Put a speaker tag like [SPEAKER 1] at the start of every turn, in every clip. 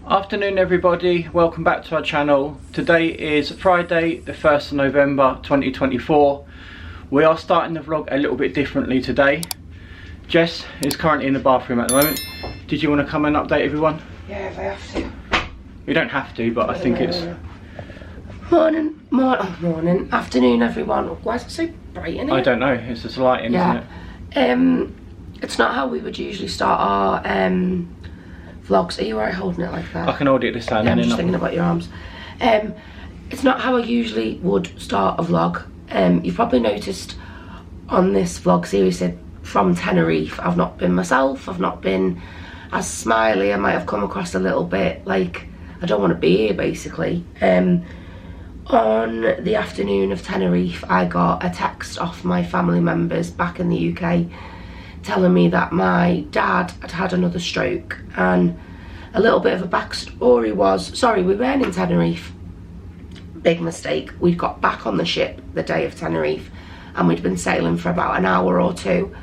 [SPEAKER 1] Afternoon everybody, welcome back to our channel. Today is Friday the 1st of November 2024. We are starting the vlog a little bit differently today. Jess is currently in the bathroom at the moment. Did you want to come and update everyone?
[SPEAKER 2] Yeah, if I have to.
[SPEAKER 1] You don't have to, but I think it's...
[SPEAKER 2] Morning, afternoon everyone. Why is it so bright in here?
[SPEAKER 1] I don't know, it's just lighting, isn't
[SPEAKER 2] it? It's not how we would usually start our vlogs. Are you alright holding it like that?
[SPEAKER 1] I can hold it this time.
[SPEAKER 2] Yeah, I'm just thinking about your arms. It's not how I usually would start a vlog. You've probably noticed on this vlog series from Tenerife, I've not been myself, I've not been as smiley. I might have come across a little bit like I don't want to be here basically. On the afternoon of Tenerife, I got a text off my family members back in the UK telling me that my dad had had another stroke, and a little bit of a backstory was, sorry, we weren't in Tenerife, big mistake. We'd got back on the ship the day of Tenerife and we'd been sailing for about an hour or two.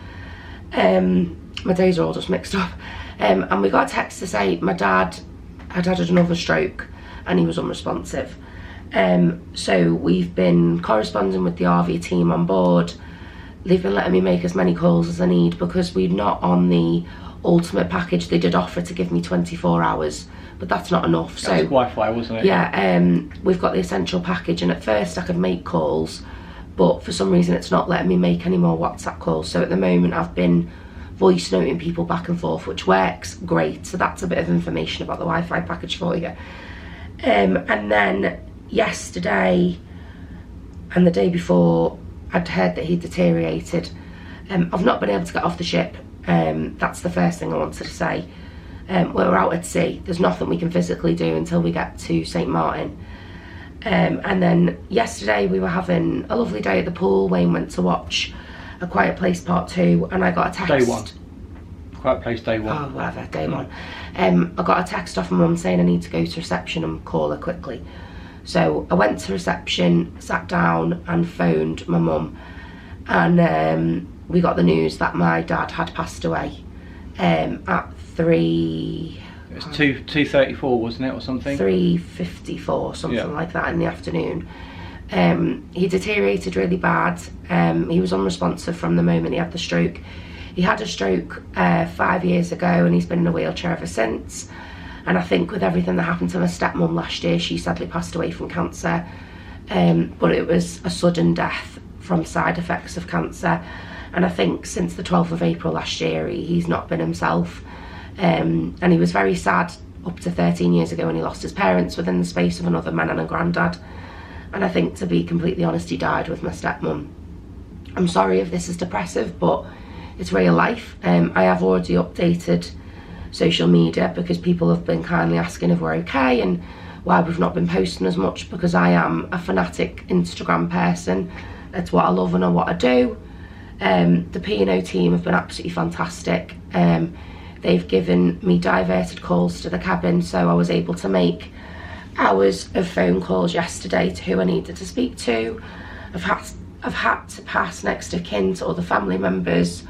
[SPEAKER 2] My days are all just mixed up. And we got a text to say my dad had had another stroke and he was unresponsive. So we've been corresponding with the ARVIA team on board. They've been letting me make as many calls as I need because we're not on the ultimate package. They did offer to give me 24 hours, but that's not enough.
[SPEAKER 1] That was Wi-Fi, wasn't it?
[SPEAKER 2] Yeah, we've got the essential package, and at first I could make calls, but for some reason it's not letting me make any more WhatsApp calls. So at the moment I've been voice noting people back and forth, which works great. So that's a bit of information about the Wi-Fi package for you. And then yesterday and the day before, I'd heard that he deteriorated. I've not been able to get off the ship. That's the first thing I wanted to say. We're out at sea. There's nothing we can physically do until we get to St. Martin. And then yesterday we were having a lovely day at the pool. Wayne went to watch A Quiet Place Part 2 and I got a text.
[SPEAKER 1] Day 1. Quiet Place Day 1.
[SPEAKER 2] Oh, whatever, day 1. I got a text off my mum saying I need to go to reception and call her quickly. So I went to reception, sat down and phoned my mum, and we got the news that my dad had passed away at 3...
[SPEAKER 1] It was 2:34, wasn't it, or something?
[SPEAKER 2] 3:54, something like that in the afternoon. He deteriorated really bad. He was unresponsive from the moment he had the stroke. He had a stroke 5 years ago and he's been in a wheelchair ever since. And I think with everything that happened to my stepmom last year, she sadly passed away from cancer. But it was a sudden death from side effects of cancer. And I think since the 12th of April last year, he's not been himself. And he was very sad up to 13 years ago when he lost his parents within the space of another man and a granddad. And I think, to be completely honest, he died with my stepmom. I'm sorry if this is depressive, but it's real life. I have already updated social media because people have been kindly asking if we're okay and why we've not been posting as much, because I am a fanatic Instagram person. It's what I love and what I do. The P&O team have been absolutely fantastic. They've given me diverted calls to the cabin, so I was able to make hours of phone calls yesterday to who I needed to speak to. I've had to pass next of kin to other family members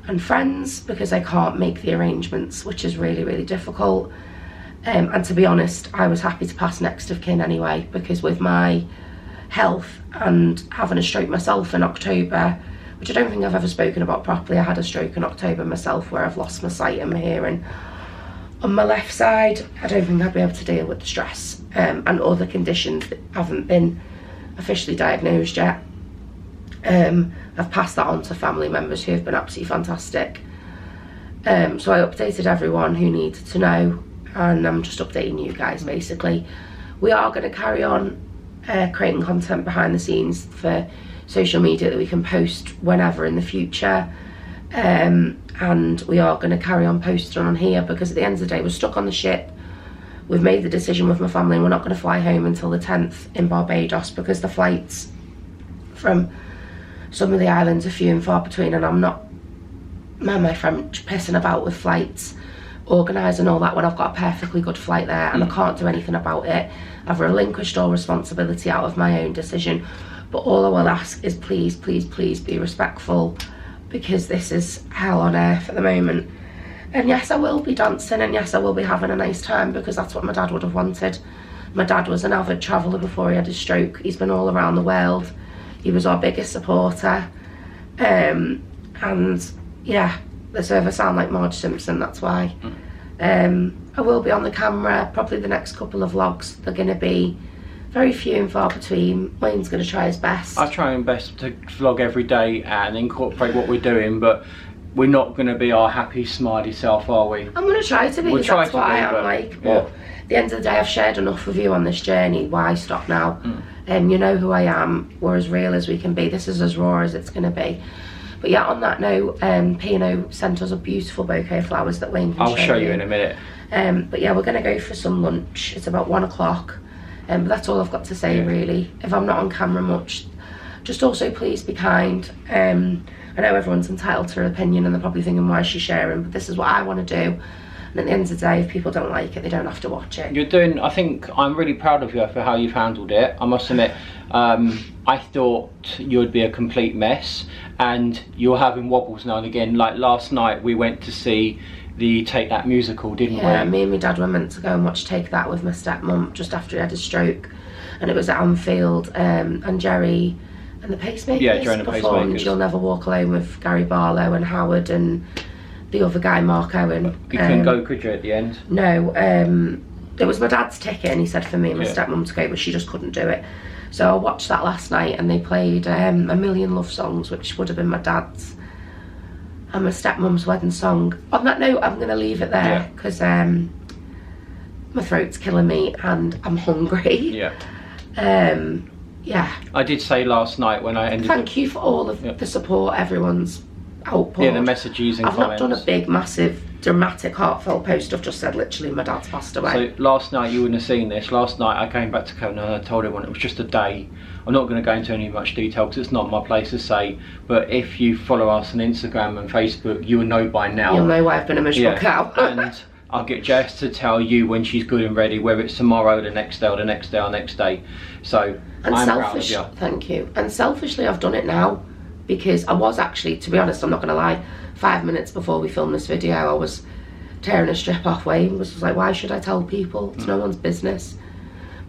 [SPEAKER 2] and friends because I can't make the arrangements, which is really, really difficult. And to be honest, I was happy to pass next of kin anyway, because with my health and having a stroke myself in October, which I don't think I've ever spoken about properly, I had a stroke in October myself where I've lost my sight and my hearing on my left side. I don't think I'd be able to deal with the stress and other conditions that haven't been officially diagnosed yet. I've passed that on to family members who have been absolutely fantastic. So I updated everyone who needed to know, and I'm just updating you guys basically. We are going to carry on creating content behind the scenes for social media that we can post whenever in the future. And we are going to carry on posting on here because at the end of the day we're stuck on the ship. We've made the decision with my family and we're not going to fly home until the 10th in Barbados because the flights from some of the islands are few and far between, and I'm not, my French, pissing about with flights, organising all that when I've got a perfectly good flight there and I can't do anything about it. I've relinquished all responsibility out of my own decision, but all I will ask is please, please, please be respectful because this is hell on earth at the moment. And yes, I will be dancing, and yes, I will be having a nice time, because that's what my dad would have wanted. My dad was an avid traveller before he had his stroke. He's been all around the world. He was our biggest supporter. And yeah, so if I sound like Marge Simpson, that's why. I will be on the camera. Probably the next couple of vlogs, they're going to be very few and far between. Wayne's going to try his best.
[SPEAKER 1] I try my best to vlog every day and incorporate what we're doing, but we're not going to be our happy, smiley self, are we? I'm
[SPEAKER 2] going to try to be, because that's what I am like. But at the end of the day, I've shared enough with you on this journey. Why stop now? You know who I am. We're as real as we can be. This is as raw as it's going to be. But yeah, on that note, Pino sent us a beautiful bouquet of flowers that Wayne can
[SPEAKER 1] I'll show you in a minute.
[SPEAKER 2] But yeah, we're going to go for some lunch. It's about 1 o'clock. But that's all I've got to say, really. If I'm not on camera much, just also please be kind. I know everyone's entitled to their opinion, and they're probably thinking, why is she sharing? But this is what I want to do. And at the end of the day, if people don't like it, they don't have to watch it. You're doing,
[SPEAKER 1] I think, I'm really proud of you for how you've handled it. I must admit, I thought you would be a complete mess, and you're having wobbles now and again. Like last night, we went to see the Take That musical, didn't we?
[SPEAKER 2] Yeah, me and my dad were meant to go and watch Take That with my stepmom just after he had his stroke. And it was at Anfield, and Jerry and the Pacemakers performed You'll Never Walk Alone with Gary Barlow and Howard and the other guy, Mark Owen.
[SPEAKER 1] You couldn't go, could you, at the end?
[SPEAKER 2] No, it was my dad's ticket, and he said for me and my stepmom to go, but she just couldn't do it. So I watched that last night, and they played A Million Love Songs, which would have been my dad's and my stepmom's wedding song. On that note, I'm going to leave it there, because my throat's killing me and I'm hungry. Yeah.
[SPEAKER 1] I did say last night when I ended.
[SPEAKER 2] Thank you for all of the support, everyone's output.
[SPEAKER 1] Yeah, the messages and
[SPEAKER 2] I've
[SPEAKER 1] comments.
[SPEAKER 2] not done a big, massive, dramatic, heartfelt post. I've just said literally my dad's passed away.
[SPEAKER 1] So last night, you wouldn't have seen this. Last night I came back to Kona and I told everyone it was just a day. I'm not going to go into any much detail because it's not my place to say, but if you follow us on Instagram and Facebook, you'll know by now.
[SPEAKER 2] You'll know why I've been a miserable cow.
[SPEAKER 1] And I'll get Jess to tell you when she's good and ready, whether it's tomorrow, the next day, or the next day, or next day. So
[SPEAKER 2] and
[SPEAKER 1] I'm proud of you.
[SPEAKER 2] Thank you. And selfishly, I've done it now, because I was actually, to be honest, I'm not going to lie, 5 minutes before we filmed this video, I was tearing a strip off Wayne. Was like, why should I tell people? It's no one's business.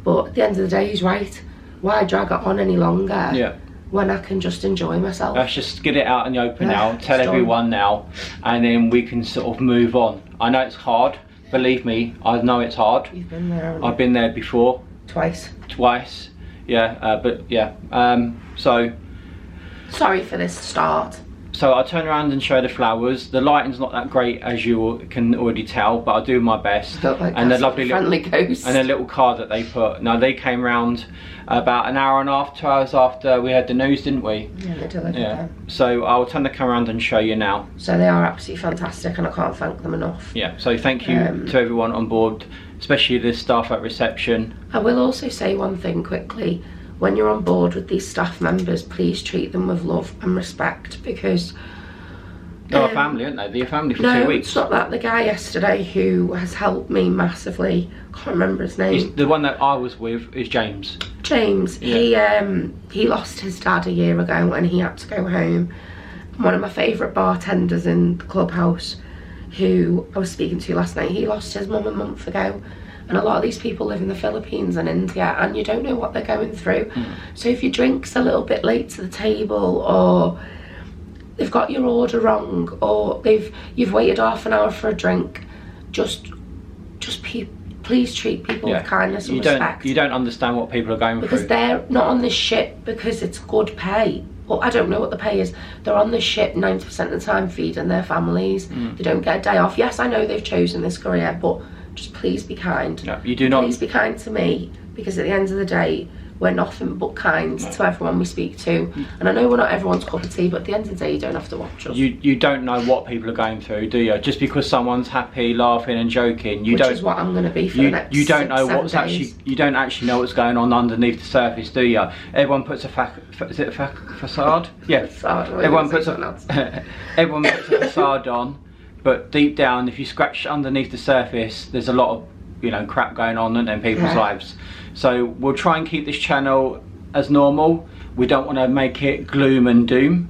[SPEAKER 2] But at the end of the day, he's right. Why drag it on any longer when I can just enjoy myself? Let's
[SPEAKER 1] just get it out in the open now, tell everyone now, and then we can sort of move on. I know it's hard, believe me, I know it's hard.
[SPEAKER 2] You've been there.
[SPEAKER 1] I've been there before.
[SPEAKER 2] Twice,
[SPEAKER 1] yeah, but yeah, so.
[SPEAKER 2] Sorry for this start.
[SPEAKER 1] So I'll turn around and show the flowers. The lighting's not that great, as you can already tell, but I'll do my best.
[SPEAKER 2] Like
[SPEAKER 1] and the lovely
[SPEAKER 2] friendly ghost.
[SPEAKER 1] And a little card that they put. Now they came round about an hour and a half, 2 hours after we had the news, didn't we?
[SPEAKER 2] Yeah, they delivered them.
[SPEAKER 1] So I'll turn the camera around and show you now.
[SPEAKER 2] So they are absolutely fantastic, and I can't thank them enough.
[SPEAKER 1] Yeah, so thank you to everyone on board, especially the staff at reception.
[SPEAKER 2] I will also say one thing quickly. When you're on board with these staff members, please treat them with love and respect, because
[SPEAKER 1] they're a family, aren't they? They're a family for 2 weeks.
[SPEAKER 2] No, it's not that. The guy yesterday who has helped me massively, can't remember his name.
[SPEAKER 1] The one that I was with is James.
[SPEAKER 2] James, he lost his dad a year ago and he had to go home. One of my favourite bartenders in the clubhouse, who I was speaking to last night, he lost his mum a month ago. And a lot of these people live in the Philippines and India, and you don't know what they're going through. So if your drink's a little bit late to the table, or they've got your order wrong, or you've waited half an hour for a drink, please treat people with kindness and respect.
[SPEAKER 1] You don't understand what people are going through.
[SPEAKER 2] Because they're not on this ship because it's good pay. Well, I don't know what the pay is. They're on this ship 90% of the time feeding their families. They don't get a day off. Yes, I know they've chosen this career, but just please be kind.
[SPEAKER 1] No, you do not.
[SPEAKER 2] Please be kind to me, because at the end of the day, we're nothing but kind to everyone we speak to. And I know we're not everyone's cup of tea, but at the end of the day, you don't have to watch us.
[SPEAKER 1] You don't know what people are going through, do you? Just because someone's happy, laughing and joking,
[SPEAKER 2] Which is what I'm going to be for the next 6-7 days.
[SPEAKER 1] You don't actually know what's going on underneath the surface, do you? Everyone puts a facade? Yeah. Everyone puts a facade on, but deep down, if you scratch underneath the surface, there's a lot of crap going on in people's lives. So we'll try and keep this channel as normal. We don't want to make it gloom and doom,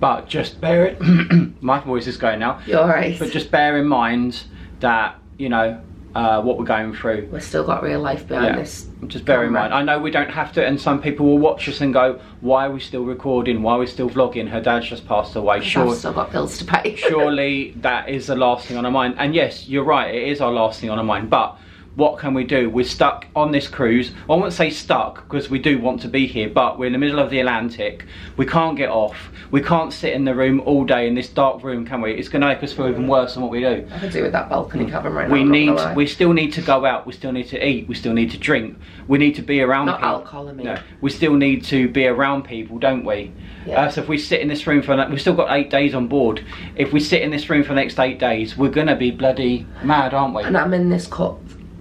[SPEAKER 1] But just bear it, my voice is going now.
[SPEAKER 2] You're right.
[SPEAKER 1] But just bear in mind that, you know, what we're going through.
[SPEAKER 2] We've still got real life behind this.
[SPEAKER 1] Just bear in mind. I know we don't have to, and some people will watch us and go, why are we still recording? Why are we still vlogging? Her dad's just passed away.
[SPEAKER 2] Sure, I've still got bills to pay.
[SPEAKER 1] Surely that is the last thing on our mind. And yes, you're right, it is our last thing on our mind. But what can we do? We're stuck on this cruise. I won't say stuck, because we do want to be here, but we're in the middle of the Atlantic. We can't get off. We can't sit in the room all day in this dark room, can we? It's going to make us feel even worse than what we do.
[SPEAKER 2] I could do with that balcony cabin right now.
[SPEAKER 1] We still need to go out. We still need to eat. We still need to drink. We need to be around people.
[SPEAKER 2] Not alcohol, I mean.
[SPEAKER 1] No, we still need to be around people, don't we?
[SPEAKER 2] Yeah.
[SPEAKER 1] So if we sit in this room for, we've still got 8 days on board. If we sit in this room for the next 8 days, we're going to be bloody mad, aren't we?
[SPEAKER 2] And I'm in this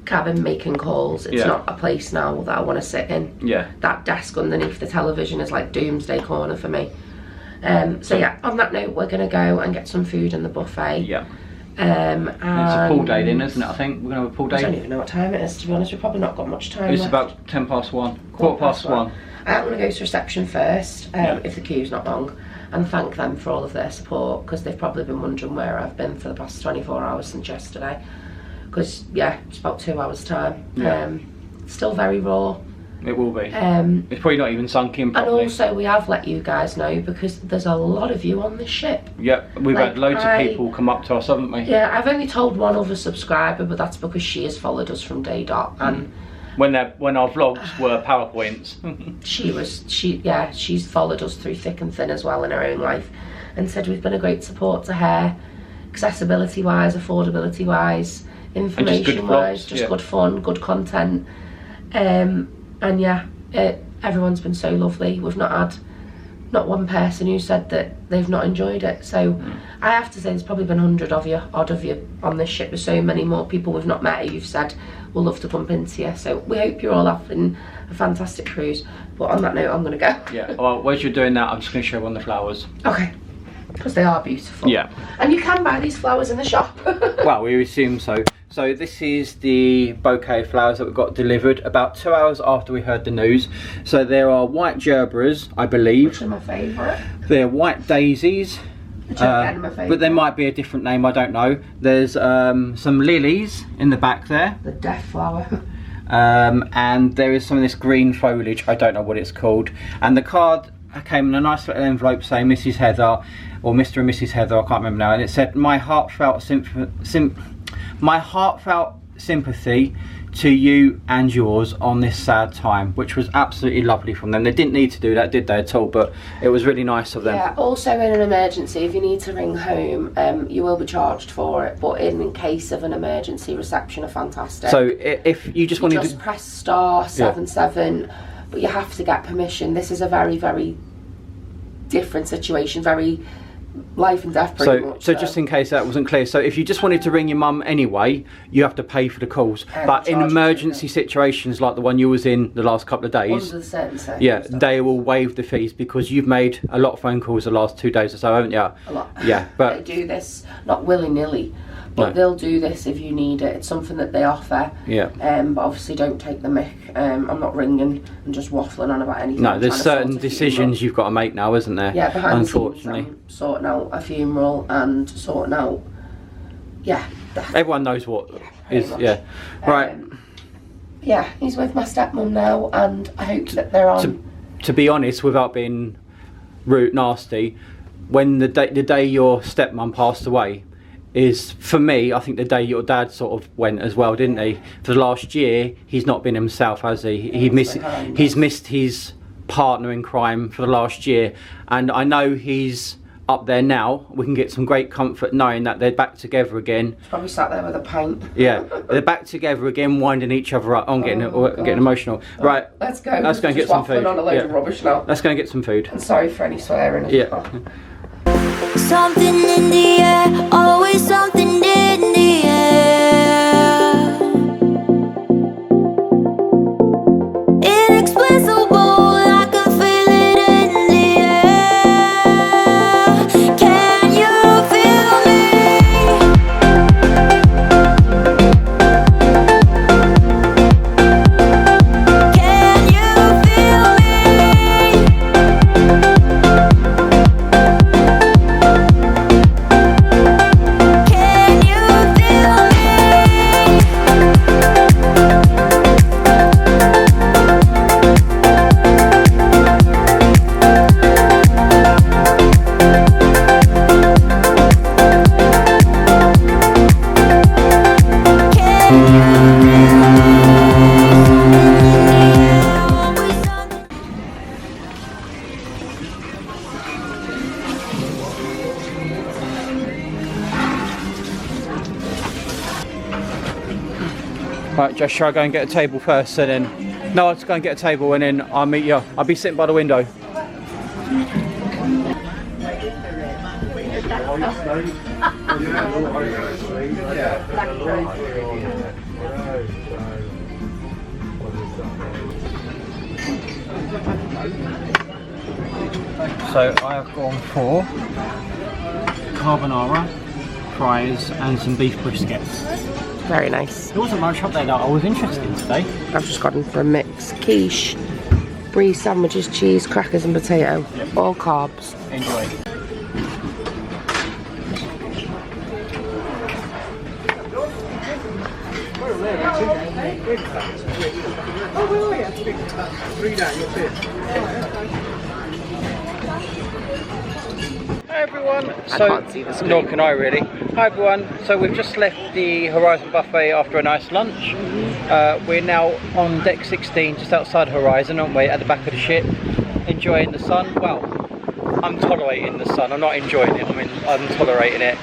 [SPEAKER 2] cabin making calls. It's not a place now that I want to sit in.
[SPEAKER 1] Yeah.
[SPEAKER 2] That desk underneath the television is like doomsday corner for me. So yeah, on that note, we're going to go and get some food in the buffet.
[SPEAKER 1] Yeah. And it's a pool day then, isn't it? I think we're going to have a pool day.
[SPEAKER 2] I don't even know what time it is, to be honest. We've probably not got much time
[SPEAKER 1] It's
[SPEAKER 2] left.
[SPEAKER 1] about 1:10 past 1. Quarter past 1.
[SPEAKER 2] I'm going to go to reception first, if the queue's not long, and thank them for all of their support, because they've probably been wondering where I've been for the past 24 hours since yesterday. Because, yeah, it's about 2 hours time.
[SPEAKER 1] Yeah.
[SPEAKER 2] Still very raw.
[SPEAKER 1] It will be. It's probably not even sunk in properly.
[SPEAKER 2] And also, we have let you guys know, because there's a lot of you on this ship.
[SPEAKER 1] Yep, we've had loads of people come up to us, haven't we?
[SPEAKER 2] Yeah, I've only told one other subscriber, but that's because she has followed us from day dot. And
[SPEAKER 1] when our vlogs were PowerPoints.
[SPEAKER 2] she's followed us through thick and thin as well in her own life, and said we've been a great support to her, accessibility wise, affordability wise, information wise, just good fun, good content. And yeah, everyone's been so lovely. We've not one person who said that they've not enjoyed it. So I have to say there's probably been 100 of you, odd of you on this ship. There's so many more people we've not met who've said we'll love to bump into you. So we hope you're all having a fantastic cruise. But on that note, I'm going to go.
[SPEAKER 1] Yeah, well, whilst you're doing that, I'm just going to show one of the flowers.
[SPEAKER 2] Okay. Because they are beautiful.
[SPEAKER 1] Yeah.
[SPEAKER 2] And you can buy these flowers in the shop.
[SPEAKER 1] Well, we assume so. So this is the bouquet of flowers that we got delivered about 2 hours after we heard the news. So there are white gerberas, I believe.
[SPEAKER 2] Which are my favourite.
[SPEAKER 1] They're white daisies.
[SPEAKER 2] Which are again my favourite.
[SPEAKER 1] But there might be a different name, I don't know. There's some lilies in the back there.
[SPEAKER 2] The death flower.
[SPEAKER 1] And there is some of this green foliage, I don't know what it's called. And the card came in a nice little envelope saying Mrs. Heather, or Mr. and Mrs. Heather, I can't remember now, and it said my heartfelt sympathy to you and yours on this sad time, which was absolutely lovely from them. They didn't need to do that, did they, at all? But it was really nice of them.
[SPEAKER 2] Yeah, also in an emergency, if you need to ring home, you will be charged for it, but in case of an emergency, reception are fantastic.
[SPEAKER 1] So if you just wanted to
[SPEAKER 2] press star 77, but you have to get permission. This is a very, very different situation, very life and death pretty much.
[SPEAKER 1] So just in case that wasn't clear, so if you just wanted to ring your mum anyway, you have to pay for the calls. But in emergency situations like the one you was in the last couple of days, yeah, they will waive the fees, because you've made a lot of phone calls the last 2 days or so, haven't you?
[SPEAKER 2] A lot.
[SPEAKER 1] Yeah, but
[SPEAKER 2] they do this not willy-nilly, but they'll do this if you need it. It's something that they offer.
[SPEAKER 1] Yeah.
[SPEAKER 2] But obviously don't take the mick. I'm not ringing and just waffling on about anything.
[SPEAKER 1] No, there's certain decisions you've got to make now, isn't there?
[SPEAKER 2] Yeah, behind
[SPEAKER 1] unfortunately.
[SPEAKER 2] the scenes, I'm sorting out a funeral and sorting out,
[SPEAKER 1] everyone knows what is, right.
[SPEAKER 2] Yeah, he's with my stepmom now, and I hope that they're on.
[SPEAKER 1] To be honest, without being rude, nasty, when the day your stepmom passed away, is for me, I think the day your dad sort of went as well, didn't he? For the last year, he's not been himself, has he? He's missed his partner in crime for the last year, and I know he's up there now. We can get some great comfort knowing that they're back together again.
[SPEAKER 2] He's probably sat there with a pint.
[SPEAKER 1] Yeah, they're back together again, winding each other up. I'm getting emotional. Right,
[SPEAKER 2] let's go.
[SPEAKER 1] Let's go and get some food.
[SPEAKER 2] On a load of rubbish now.
[SPEAKER 1] Let's go and get some food.
[SPEAKER 2] And sorry for any swearing.
[SPEAKER 1] Yeah.
[SPEAKER 3] Something in the air, always something in the air. Inexplicable, I can feel it in the air. Can you feel me? Can you feel me?
[SPEAKER 1] Right, Jess, shall I go and get a table first and then... No, I'll just go and get a table and then I'll meet you. I'll be sitting by the window. So I have gone for carbonara, fries and some beef briskets.
[SPEAKER 2] Very nice.
[SPEAKER 1] There wasn't much up there that I was interested in today.
[SPEAKER 2] I've just got in for a mix. Quiche, brie sandwiches, cheese, crackers and potato. Yep. All carbs.
[SPEAKER 1] Enjoy.
[SPEAKER 4] Oh, where are you? 3 down, you're 5th.
[SPEAKER 1] Hi everyone.
[SPEAKER 2] I can't see the screen.
[SPEAKER 1] Nor can I really. Hi everyone. So we've just left the Horizon buffet after a nice lunch. We're now on deck 16, just outside Horizon, aren't we? At the back of the ship, enjoying the sun. Well, I'm tolerating the sun. I'm not enjoying it. I mean, I'm tolerating it.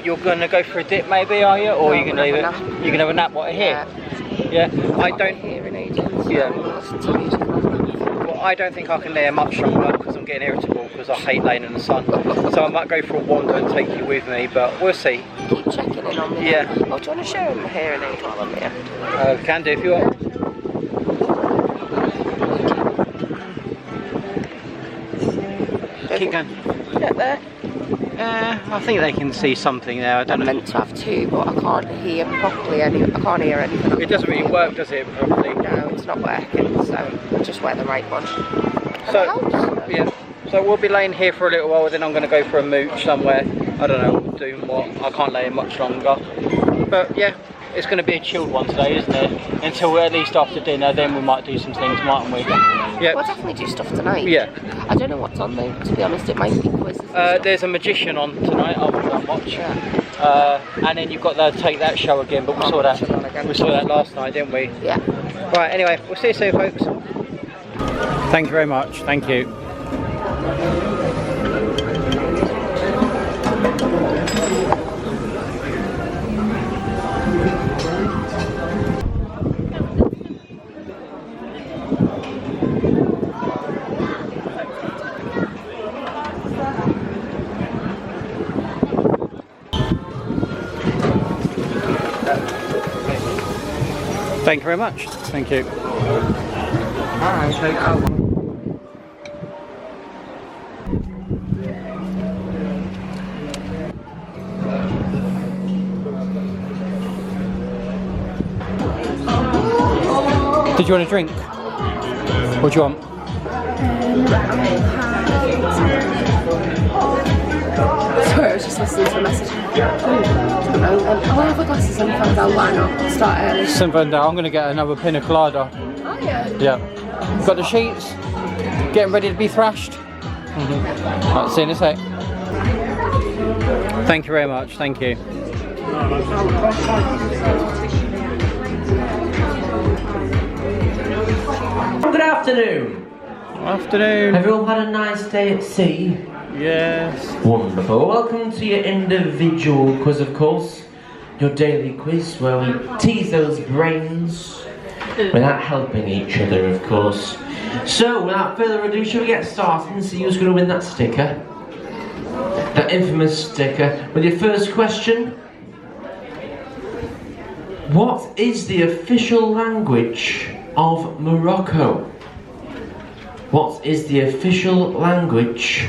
[SPEAKER 1] You're going to go for a dip, maybe, are you? Or are you going to leave it? You're going to have a nap. What here? Yeah. I don't.
[SPEAKER 2] Hearing agents.
[SPEAKER 1] Yeah. Well, I don't think I can lay here much longer because I'm getting irritable because I hate laying in the sun. So I might go for a wander and take you with me, but we'll see.
[SPEAKER 2] Keep checking in on me.
[SPEAKER 1] Yeah.
[SPEAKER 2] Oh, do you want to show him the hearing aid while I'm here?
[SPEAKER 1] Can do if you want. Keep going.
[SPEAKER 2] Get there.
[SPEAKER 1] I think they can see something there. I don't
[SPEAKER 2] I'm
[SPEAKER 1] know.
[SPEAKER 2] meant to have 2, but I can't hear properly. I can't hear anything.
[SPEAKER 1] It doesn't really work, does it? Properly.
[SPEAKER 2] No, it's not working. So just wear the right one.
[SPEAKER 1] So yeah. So we'll be laying here for a little while. Then I'm going to go for a mooch somewhere. I don't know. Doing what? I can't lay here much longer. But yeah, it's going to be a chilled one today, isn't it? Until at least after dinner. Then we might do some things, mightn't we? Yeah.
[SPEAKER 2] We'll definitely do stuff tonight.
[SPEAKER 1] Yeah.
[SPEAKER 2] I don't know what's on though. To be honest, it might be quizzes.
[SPEAKER 1] There's a magician on tonight. I won't watch.
[SPEAKER 2] Yeah.
[SPEAKER 1] And then you've got the Take That show again. But we saw that. We saw that last night, didn't we?
[SPEAKER 2] Yeah.
[SPEAKER 1] Right. Anyway, we'll see you soon, folks. Thank you very much. Thank you. Thank you very much. Thank you.
[SPEAKER 2] Alright, take it out.
[SPEAKER 1] Did you want a drink? What do you want?
[SPEAKER 2] Sorry, I was just listening to a message. I'll have the glasses and find out why not. Start early.
[SPEAKER 1] Simple. I'm going to get another pina colada.
[SPEAKER 2] Oh yeah.
[SPEAKER 1] Yeah. Got the sheets. Getting ready to be thrashed. Right, see you in a sec. Thank you very much. Thank you.
[SPEAKER 5] Good afternoon.
[SPEAKER 1] Afternoon.
[SPEAKER 5] Have you all had a nice day at sea?
[SPEAKER 1] Yes.
[SPEAKER 5] Wonderful. Welcome to your individual quiz, of course. Your daily quiz where we tease those brains without helping each other, of course. So, without further ado, shall we get started and see who's going to win that sticker? That infamous sticker. With your first question. What is the official language of Morocco? What is the official language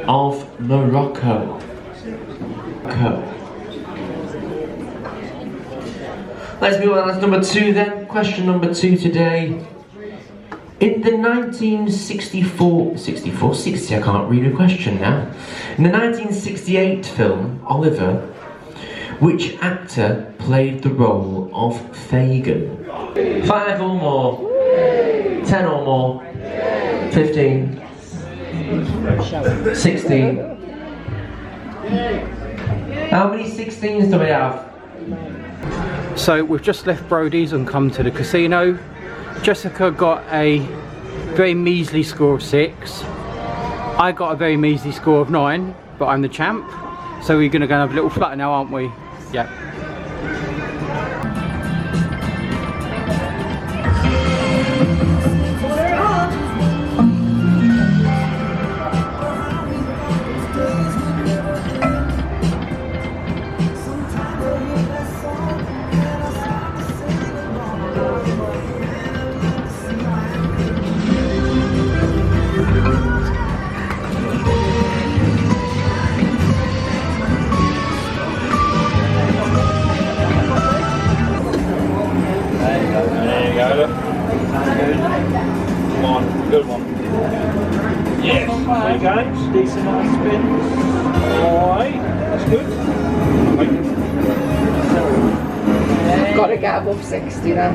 [SPEAKER 5] of Morocco? Let's move on, that's number 2 then. Question number 2 today. In the 60, I can't read a question now. In the 1968 film, Oliver, which actor played the role of Fagin? 5 or more? 10 or more? 15? 16? How many 16s do we have?
[SPEAKER 1] So we've just left Brody's and come to the casino. Jessica got a very measly score of 6. I got a very measly score of 9, but I'm the champ. So we're gonna go and have a little flutter now, aren't we? Yeah.
[SPEAKER 4] Good one. Yes. There you go. Decent nice spins. Alright. That's good.
[SPEAKER 2] I've got to get above 60 now.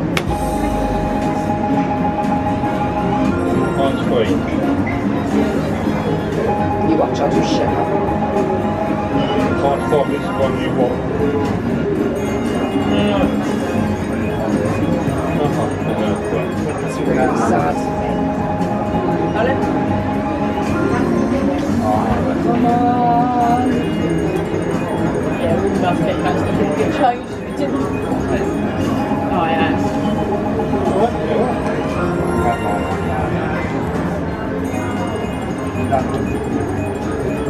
[SPEAKER 4] Mine's free.
[SPEAKER 2] You watch, I'll just shut up.
[SPEAKER 4] Can't stop this one you want.
[SPEAKER 2] Sad. Come on.
[SPEAKER 6] Yeah, we must get back to the big change. Oh, yeah.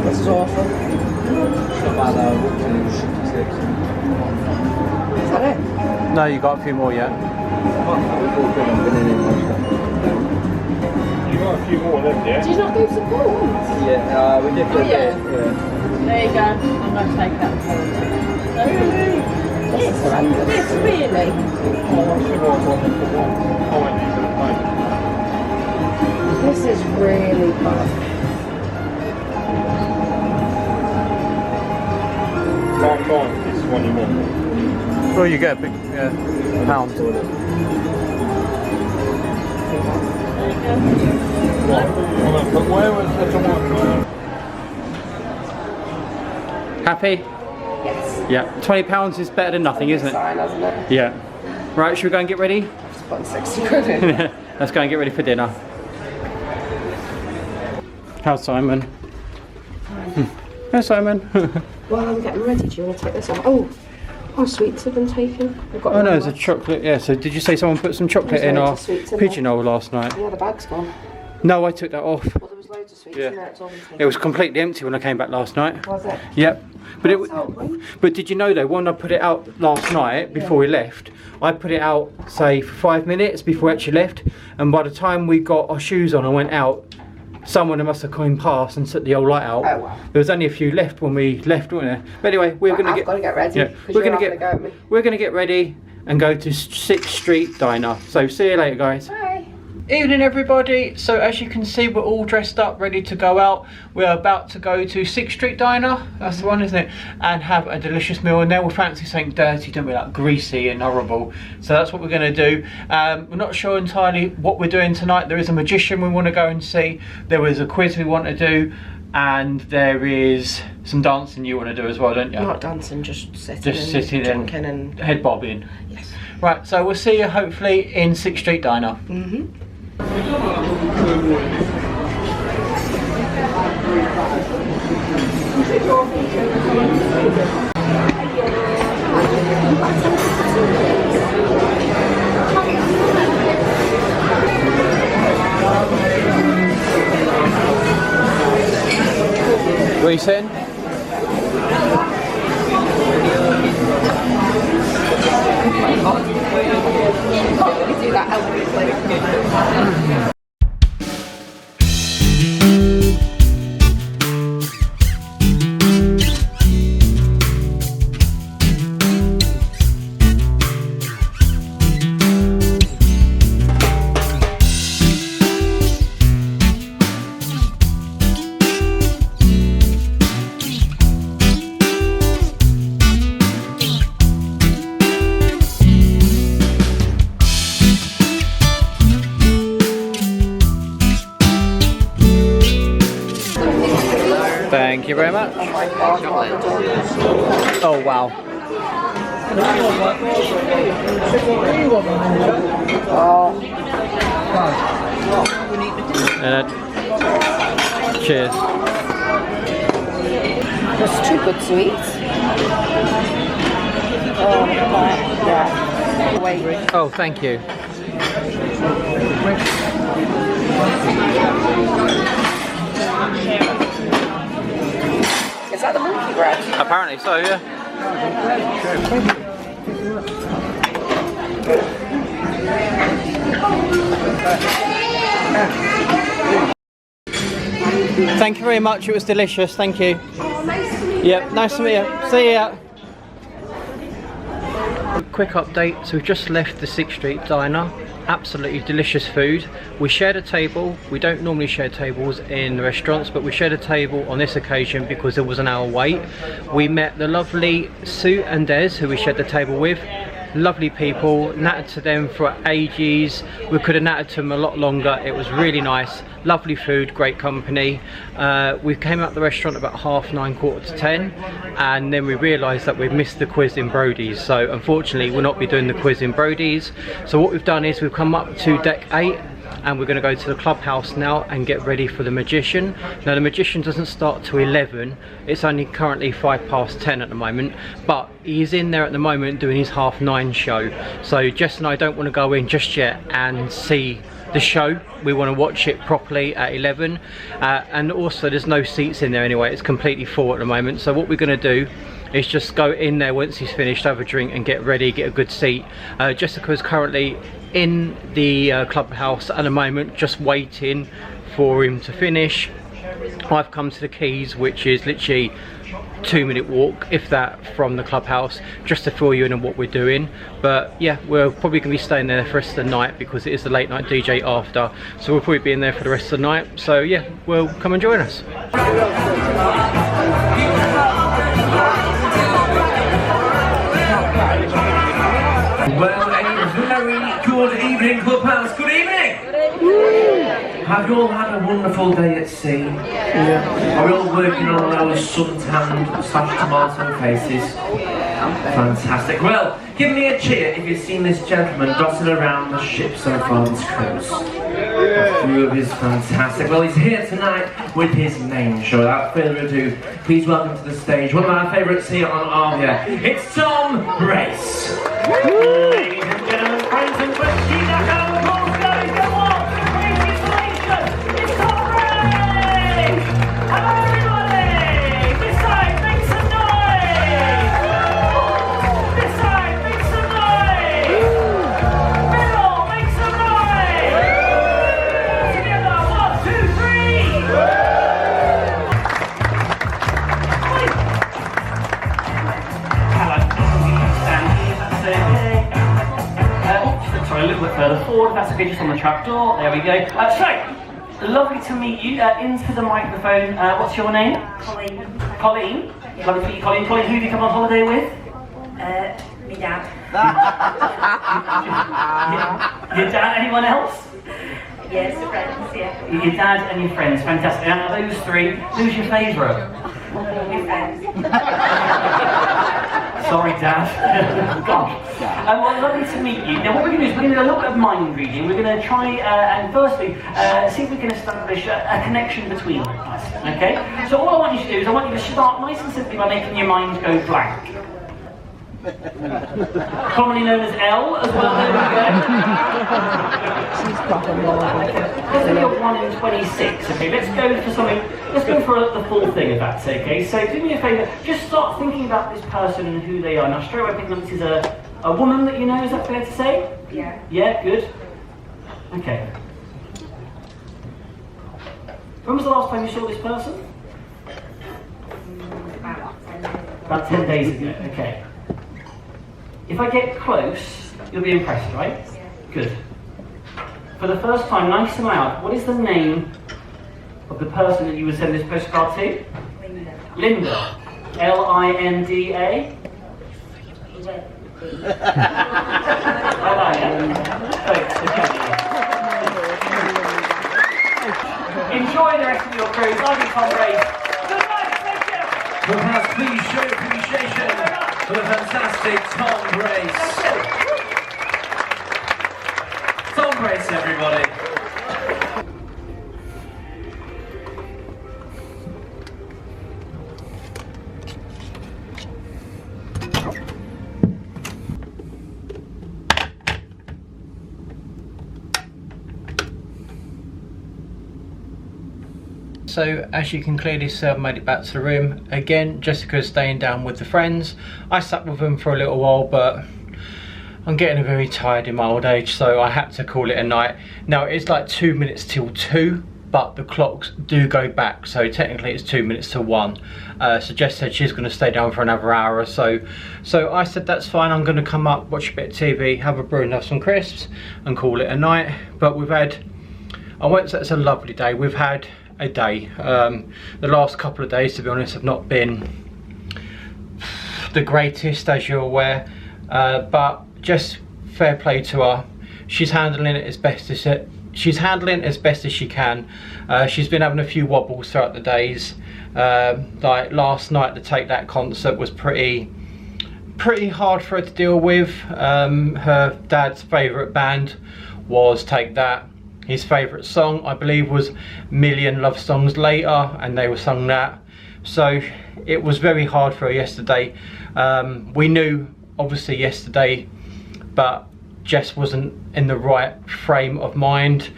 [SPEAKER 2] This is awful. Is that it?
[SPEAKER 1] No, you got a few more yet.
[SPEAKER 4] You got a few more left, yeah?
[SPEAKER 6] Did you not do some balls?
[SPEAKER 7] Yeah, we did for a bit, yeah.
[SPEAKER 6] There you go. I'm going to take that for you. Really?
[SPEAKER 2] This is horrendous.
[SPEAKER 6] This really?
[SPEAKER 4] Oh, I should have one for one. I went into the plate.
[SPEAKER 2] This is really bad.
[SPEAKER 4] Can't find this one you want.
[SPEAKER 1] Oh, you get a big pound.
[SPEAKER 4] But where was the one?
[SPEAKER 1] Happy?
[SPEAKER 2] Yes.
[SPEAKER 1] Yeah. £20 is better than nothing, isn't it?
[SPEAKER 2] Sign, hasn't it?
[SPEAKER 1] Yeah. Right, should we go and get ready?
[SPEAKER 2] Just putting 60 quid in.
[SPEAKER 1] Let's go and get ready for dinner. How's Simon? How's Simon?
[SPEAKER 2] Well, I'm getting ready. Do you want to take this off? Oh, sweets have been taken. I've got
[SPEAKER 1] Oh no, there's a chocolate. Yeah, so did you say someone put some chocolate in our pigeonhole last night?
[SPEAKER 2] Yeah, the bag's gone.
[SPEAKER 1] No, I took that off.
[SPEAKER 2] Well, there was loads of sweets in there. It's all been taken.
[SPEAKER 1] It was completely empty when I came back last night.
[SPEAKER 2] Was it?
[SPEAKER 1] Yep. But
[SPEAKER 2] Helping.
[SPEAKER 1] but did you know though, when I put it out last night before we left, I put it out say for 5 minutes before we actually left, and by the time we got our shoes on and went out, someone must have come past and set the old light out.
[SPEAKER 2] Oh well.
[SPEAKER 1] There was only a few left when we left, wasn't there? But anyway, we're going to
[SPEAKER 2] I've got to get ready.
[SPEAKER 1] Yeah, we're going to get ready and go to 6th Street Diner. So see you later, guys.
[SPEAKER 2] Bye.
[SPEAKER 1] Evening everybody. So as you can see, we're all dressed up, ready to go out. We're about to go to 6th Street Diner, that's the one, isn't it? And have a delicious meal. And then we'll fancy something dirty, don't we, like greasy and horrible. So that's what we're going to do. We're not sure entirely what we're doing tonight. There is a magician we want to go and see. There is a quiz we want to do. And there is some dancing you want to do as well, don't you?
[SPEAKER 2] Not dancing, just sitting.
[SPEAKER 1] Just sitting and
[SPEAKER 2] drinking and
[SPEAKER 1] head bobbing.
[SPEAKER 2] Yes.
[SPEAKER 1] Right, so we'll see you hopefully in 6th Street Diner. Where are you sitting?
[SPEAKER 2] Can't really do that outwardly.
[SPEAKER 1] Thank you very much. Oh wow. Cheers.
[SPEAKER 2] There's 2 good sweets. Oh, yeah. Wait.
[SPEAKER 1] Oh, thank you.
[SPEAKER 2] Is that the monkey bread?
[SPEAKER 1] Apparently so, yeah. Thank you very much, it was delicious, thank you.
[SPEAKER 2] Oh, nice to meet you.
[SPEAKER 1] Yep, nice to meet you. See ya. Quick update, so we've just left the 6th Street Diner. Absolutely delicious food. We shared a table. We don't normally share tables in restaurants, but we shared a table on this occasion because there was an hour wait. We met the lovely Sue and Des, who we shared the table with. Lovely people, nattered to them for ages. We could have nattered to them a lot longer. It was really nice. Lovely food, great company. We came out the restaurant about 9:30, 9:45, and then we realised that we've missed the quiz in Brody's. So unfortunately we'll not be doing the quiz in Brody's. So what we've done is we've come up to deck 8 and we're going to go to the clubhouse now and get ready for the magician. Now the magician doesn't start till 11. It's only currently 10:05 at the moment, but he's in there at the moment doing his 9:30 show. So Jess and I don't want to go in just yet and see the show. We want to watch it properly at 11, and also there's no seats in there anyway. It's completely full at the moment. So what we're going to do is just go in there once he's finished, have a drink and get ready, get a good seat. Jessica's currently in the clubhouse at the moment, just waiting for him to finish. I've come to the quays, which is literally 2-minute walk, if that, from the clubhouse, just to fill you in on what we're doing. But yeah, we're probably going to be staying there for the rest of the night because it is the late night DJ after, so we'll probably be in there for the rest of the night. So yeah, well, come and join us.
[SPEAKER 5] Well, a very good evening, Clubhouse. Good evening! Have you all had a wonderful day at sea? Yeah. Are we all working on those suntanned / tomato faces? Fantastic. Well, give me a cheer if you've seen this gentleman dotted around the ship so far this cruise. A few of his fantastic. Well, he's here tonight with his main show. Without further ado, please welcome to the stage one of our favourites here on ARVIA. It's Tom Race. Ladies and gentlemen, friends and friends, keep that going, of course, guys, go on! Congratulations! It's Tom Race! Hello, everybody! This side, make some noise! This side, make some noise! Middle, make some noise! Together, 1, 2, 3! Sorry, a little bit further forward, if that's okay, just on the trapdoor. There we go. So, lovely to meet you. Into the microphone. What's your name?
[SPEAKER 8] Colleen.
[SPEAKER 5] Colleen. Lovely to meet you, Colleen. Colleen, who did you come on holiday with?
[SPEAKER 8] My dad.
[SPEAKER 5] Your dad, anyone else?
[SPEAKER 8] Yes, friends, yeah.
[SPEAKER 5] Your dad and your friends, fantastic. And out of those 3, who's your favourite?
[SPEAKER 8] My friends.
[SPEAKER 5] Sorry, Dad. Gosh. Well, lovely to meet you. Now, what we're going to do is we're going to do a little bit of mind reading. We're going to try and firstly see if we can establish a connection between us. Okay? So all I want you to do is I want you to start nice and simply by making your mind go blank. Commonly known as L as well. There we go. Let's do a 1 in 26. Okay, let's go for something. Let's go for the full thing, if that's okay. So do me a favour. Just start thinking about this person and who they are. Now, straight away, I think this is a woman that you know. Is that fair to say?
[SPEAKER 8] Yeah.
[SPEAKER 5] Yeah. Good. Okay. When was the last time you saw this person? About 10 days ago. Okay. If I get close, you'll be impressed, right?
[SPEAKER 8] Yeah.
[SPEAKER 5] Good. For the first time, nice and loud, what is the name of the person that you would send this postcard to?
[SPEAKER 8] Linda.
[SPEAKER 5] Linda. L-I-N-D-A? Enjoy the rest of your cruise. I'll be Tom Race. Good night, thank you. Perhaps please show appreciation for the fantastic Tom Grace. Tom Grace, everybody.
[SPEAKER 1] So as you can clearly see, I've made it back to the room. Again, Jessica's staying down with the friends. I sat with them for a little while, but I'm getting very tired in my old age, so I had to call it a night. Now it's like 2 minutes till 2, but the clocks do go back, so technically it's 2 minutes to 1. So Jess said she's going to stay down for another hour or so. So I said that's fine, I'm going to come up, watch a bit of TV, have a brew and have some crisps and call it a night. But we've had, I won't say it's a lovely day, we've had a day. The last couple of days, to be honest, have not been the greatest, as you're aware, but just fair play to her. She's handling it as best as she can. She's been having a few wobbles throughout the days. Like last night, the Take That concert was pretty hard for her to deal with. Her dad's favourite band was Take That. His favourite song, I believe, was Million Love Songs Later, and they were sung that. So it was very hard for her yesterday. We knew, obviously, yesterday, but Jess wasn't in the right frame of mind.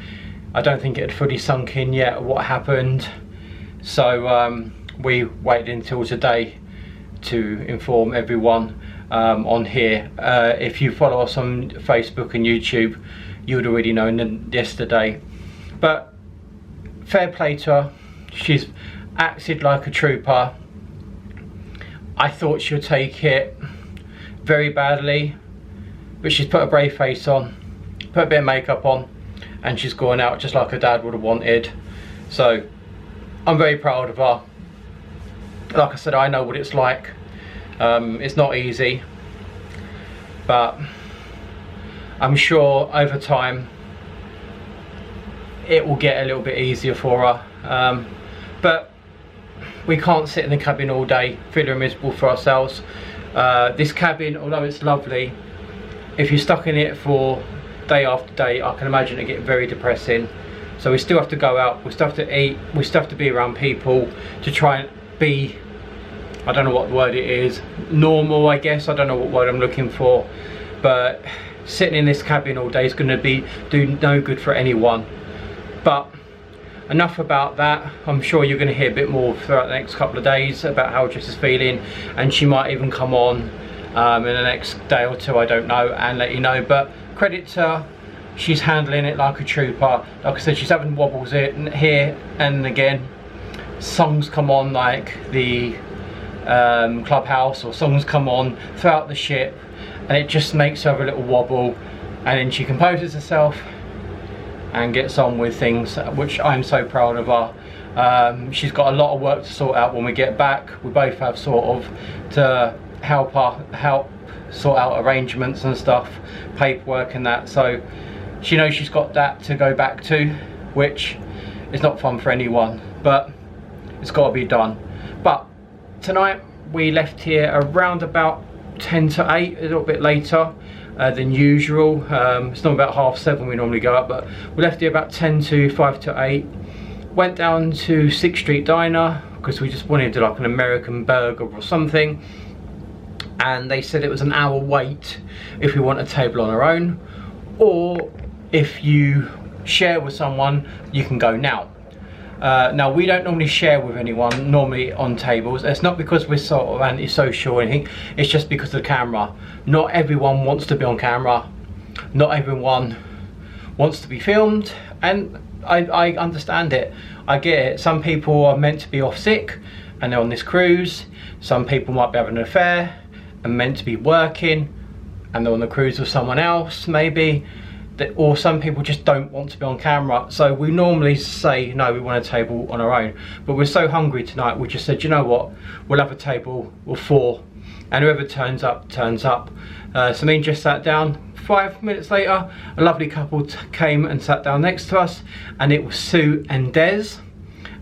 [SPEAKER 1] I don't think it had fully sunk in yet what happened. So we waited until today to inform everyone on here. If you follow us on Facebook and YouTube, you would already known yesterday. But fair play to her. She's acted like a trooper. I thought she'll take it very badly, but she's put a brave face on, put a bit of makeup on, and she's gone out just like her dad would have wanted. So I'm very proud of her. Like I said, I know what it's like. It's not easy, but I'm sure over time it will get a little bit easier for her. But we can't sit in the cabin all day feeling miserable for ourselves. This cabin, although it's lovely, if you're stuck in it for day after day, I can imagine it getting very depressing. So we still have to go out, we still have to eat, we still have to be around people to try and be, I don't know what word it is, normal, I guess. I don't know what word I'm looking for, but sitting in this cabin all day is going to do no good for anyone. But enough about that. I'm sure you're going to hear a bit more throughout the next couple of days about how Jess is feeling, and she might even come on in the next day or two, I don't know, and let you know. But credit to her, she's handling it like a trooper. Like I said, she's having wobbles here and again. Songs come on like the Clubhouse, or songs come on throughout the ship, and it just makes her have a little wobble, and then she composes herself and gets on with things, which I'm so proud of her. She's got a lot of work to sort out when we get back. We both have sort of to help sort out arrangements and stuff, paperwork and that, so she knows she's got that to go back to, which is not fun for anyone, but it's got to be done. But tonight we left here around about 10 to 8, a little bit later than usual. It's not about 7:30 we normally go up, but we left here about 10 to 5 to 8. Went down to 6th Street Diner because we just wanted to like an American burger or something, and they said it was an hour wait if we want a table on our own, or if you share with someone you can go now. Now we don't normally share with anyone normally on tables. It's not because we're sort of antisocial or anything, it's just because of the camera. Not everyone wants to be on camera, not everyone wants to be filmed, and I understand it, I get it. Some people are meant to be off sick and they're on this cruise. Some people might be having an affair and meant to be working and they're on the cruise with someone else maybe. Or some people just don't want to be on camera. So we normally say no, we want a table on our own, but we're so hungry tonight we just said, you know what, we'll have a table of 4, and whoever turns up turns up. So me and Jess sat down. 5 minutes later a lovely couple came and sat down next to us, and it was Sue and Des,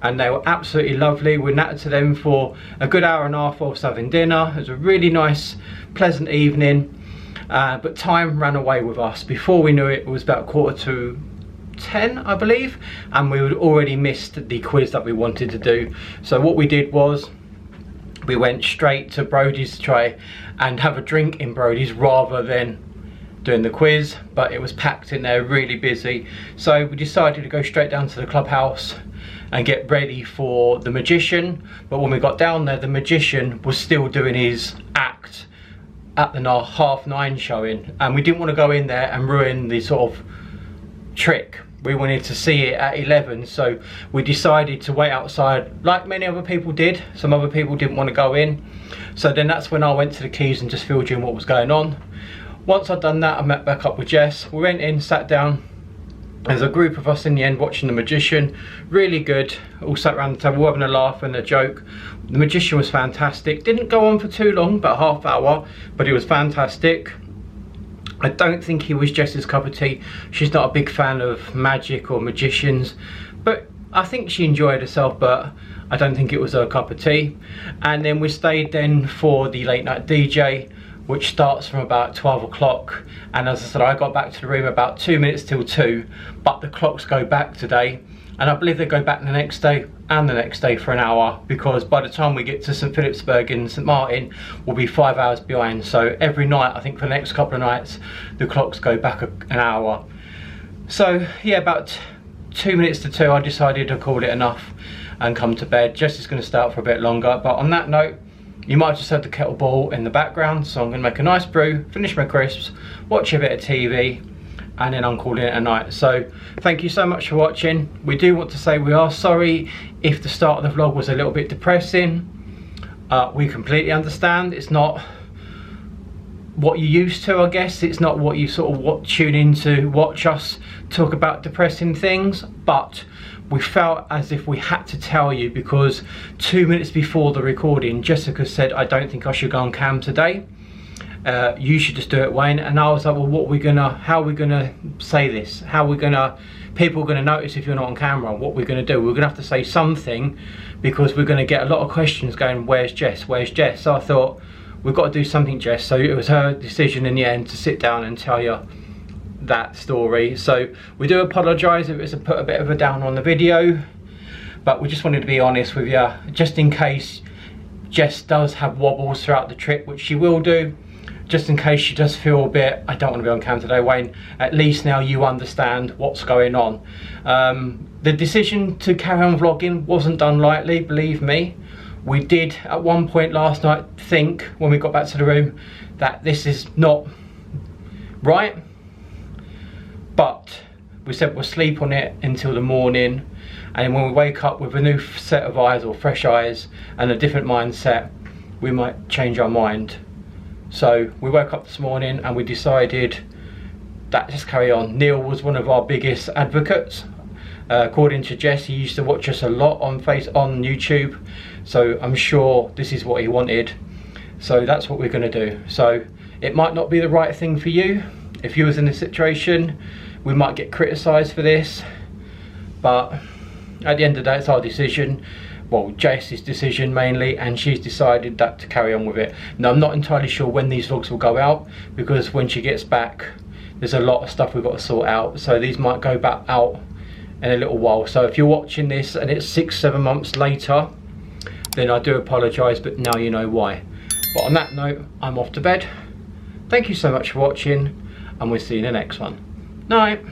[SPEAKER 1] and they were absolutely lovely. We nattered to them for a good hour and a half whilst having dinner. It was a really nice, pleasant evening, but time ran away with us. Before we knew it, it was about 10:15, I believe, and we had already missed the quiz that we wanted to do. So what we did was we went straight to Brody's to try and have a drink in Brody's rather than doing the quiz, but it was packed in there, really busy. So we decided to go straight down to the clubhouse and get ready for the magician. But when we got down there, the magician was still doing his act at the 9:30 showing, and we didn't want to go in there and ruin the sort of trick. We wanted to see it at 11, so we decided to wait outside like many other people did. Some other people didn't want to go in, so then that's when I went to the keys and just filled in what was going on. Once I'd done that, I met back up with Jess. We went in, sat down. There's a group of us in the end watching the magician. Really good. All sat around the table having a laugh and a joke. The magician was fantastic. Didn't go on for too long, about half hour, but he was fantastic. I don't think he was Jess's cup of tea. She's not a big fan of magic or magicians, but I think she enjoyed herself, but I don't think it was her cup of tea. And then we stayed then for the late night DJ, which starts from about 12 o'clock. And as I said, I got back to the room about 2 minutes till 2, but the clocks go back today. And I believe they go back the next day and the next day for an hour, because by the time we get to St Philipsburg and St Martin, we'll be 5 hours behind. So every night, I think for the next couple of nights, the clocks go back an hour. So yeah, about 2 minutes to 2, I decided to call it enough and come to bed. Jess is going to stay out for a bit longer, but on that note, you might have just heard the kettle boil in the background, so I'm going to make a nice brew, finish my crisps, watch a bit of TV, and then I'm calling it a night. So thank you so much for watching. We do want to say we are sorry if the start of the vlog was a little bit depressing. We completely understand. It's not what you're used to, I guess. It's not what you sort of tune in to watch us talk about depressing things, but we felt as if we had to tell you, because 2 minutes before the recording, Jessica said, I don't think I should go on cam today. You should just do it, Wayne. And I was like, well, how are we gonna say this? How are we gonna, people are gonna notice if you're not on camera? What we're gonna do? We're gonna have to say something, because we're gonna get a lot of questions going, where's Jess? Where's Jess? So I thought, we've got to do something, Jess. So it was her decision in the end to sit down and tell you that story. So we do apologise if it's put a bit of a down on the video, but we just wanted to be honest with you, just in case Jess does have wobbles throughout the trip, which she will do. Just in case she does feel a bit, I don't want to be on cam today, Wayne, at least now you understand what's going on. The decision to carry on vlogging wasn't done lightly, believe me. We did at one point last night think, when we got back to the room, that this is not right, but we said we'll sleep on it until the morning, and when we wake up with a new set of eyes or fresh eyes and a different mindset, we might change our mind. So we woke up this morning and we decided that just carry on. Neil was one of our biggest advocates. According to Jess, he used to watch us a lot on YouTube, so I'm sure this is what he wanted. So that's what we're going to do. So it might not be the right thing for you. If you was in this situation, we might get criticised for this, but at the end of the day, it's our decision. Well, Jess's decision mainly, and she's decided that to carry on with it. Now, I'm not entirely sure when these vlogs will go out, because when she gets back, there's a lot of stuff we've got to sort out. So these might go back out in a little while. So if you're watching this and it's 6-7 months later, then I do apologise, but now you know why. But on that note, I'm off to bed. Thank you so much for watching, and we'll see you in the next one. Night.